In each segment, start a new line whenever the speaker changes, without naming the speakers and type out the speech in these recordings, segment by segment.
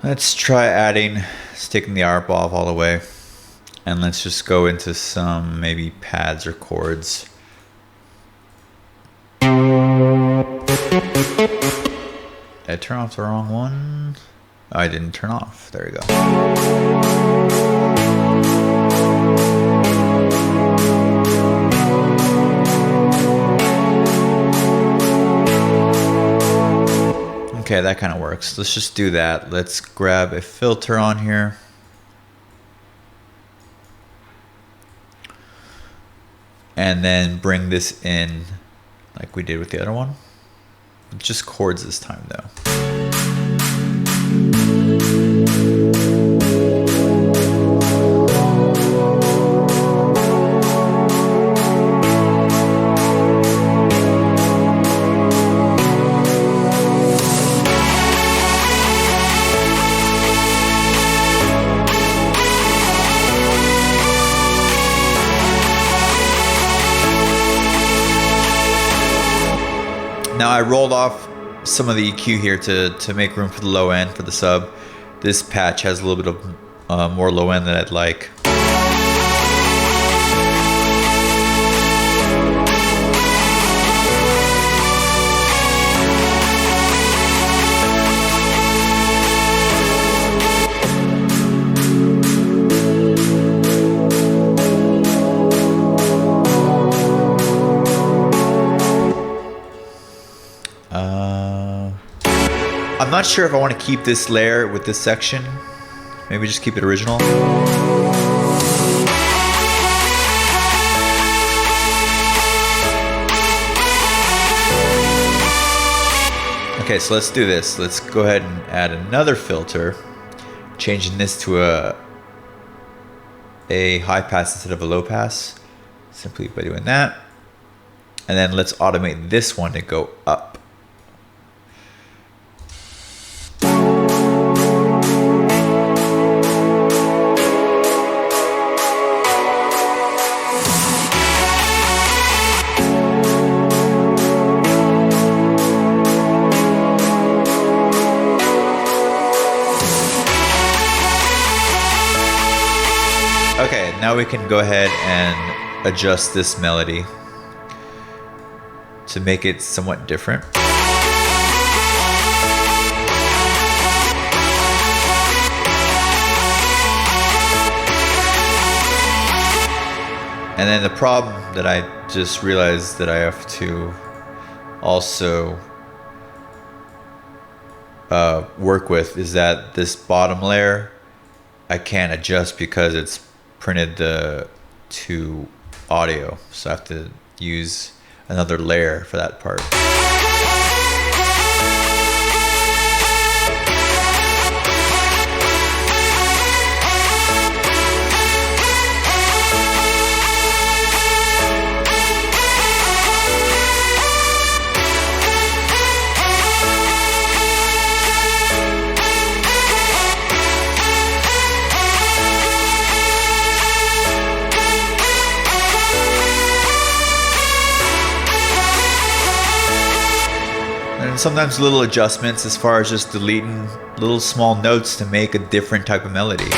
Let's try taking the arp off all the way. And let's just go into some maybe pads or chords. Did I turn off the wrong one? Oh, I didn't turn off. There we go. Okay, that kind of works. Let's just do that. Let's grab a filter on here. And then bring this in like we did with the other one. Just chords this time though. Now I rolled off some of the EQ here to make room for the low end for the sub. This patch has a little bit of more low end than I'd like. I'm not sure if I want to keep this layer with this section. Maybe just keep it original. Okay, so let's do this. Let's go ahead and add another filter, changing this to a high pass instead of a low pass, simply by doing that. And then let's automate this one to go up. Okay, now we can go ahead and adjust this melody to make it somewhat different. And then the problem that I just realized that I have to also work with is that this bottom layer I can't adjust because it's printed to audio, so I have to use another layer for that part. Sometimes little adjustments as far as just deleting little small notes to make a different type of melody.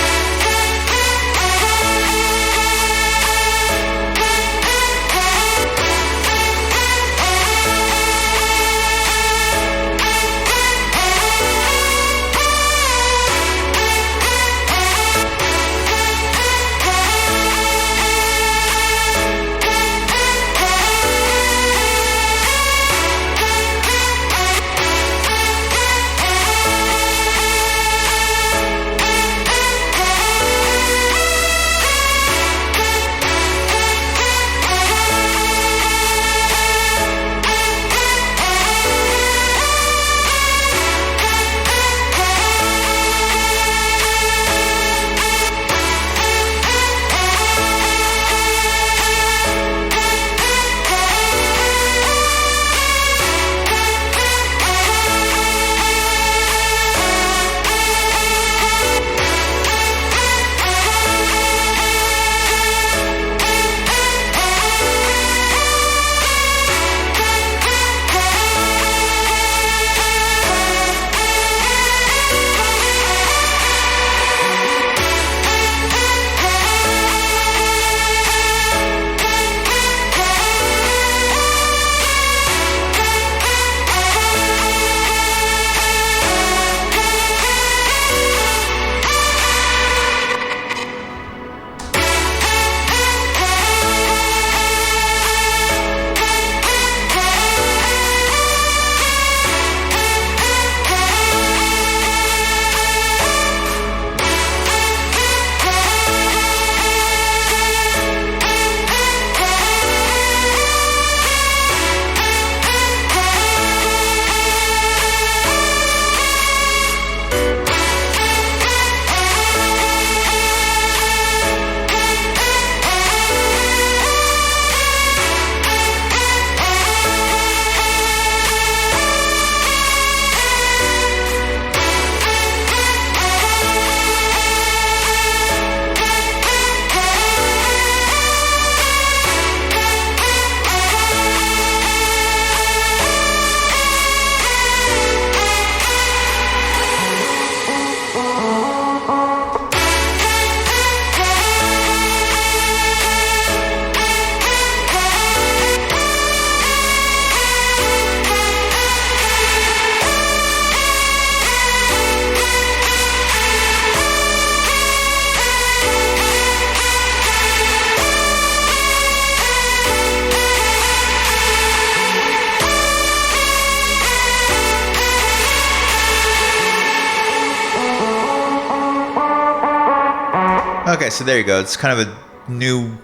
Okay, so there you go. It's kind of a new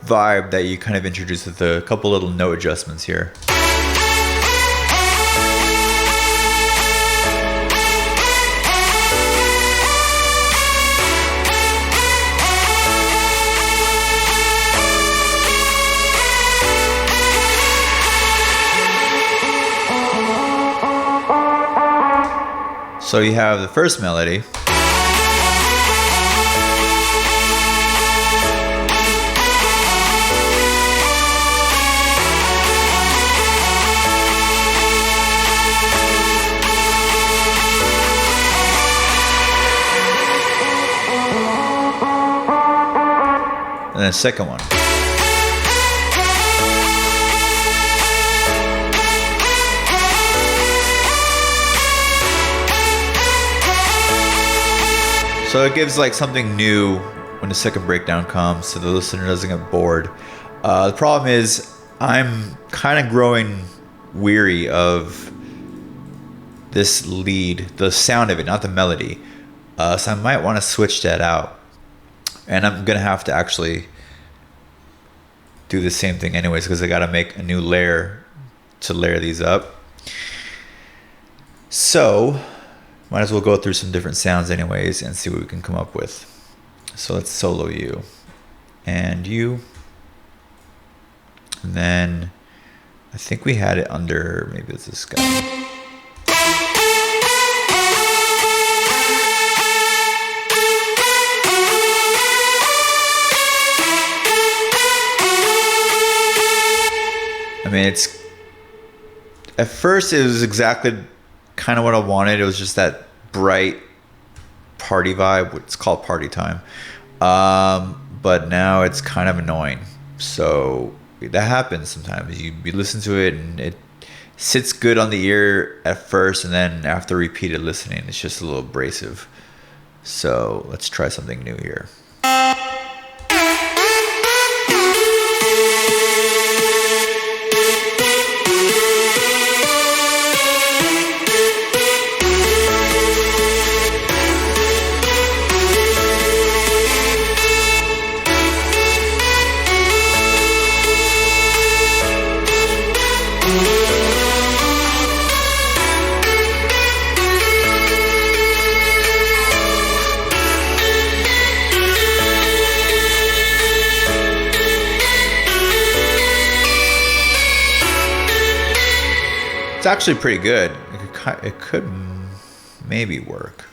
vibe that you kind of introduced with a couple little note adjustments here. So you have the first melody. And then the second one. So it gives like something new when the second breakdown comes, so the listener doesn't get bored. The problem is I'm kind of growing weary of this lead, the sound of it, not the melody. So I might want to switch that out. And I'm going to have to actually do the same thing anyways, because I got to make a new layer to layer these up. So might as well go through some different sounds anyways and see what we can come up with. So let's solo you and you. And then I think we had it under, maybe it's this guy. I mean, it's, at first it was exactly kind of what I wanted. It was just that bright party vibe. It's called party time. But now it's kind of annoying. So that happens sometimes. You listen to it and it sits good on the ear at first, and then after repeated listening, it's just a little abrasive. So let's try something new here. It's actually pretty good. It could maybe work.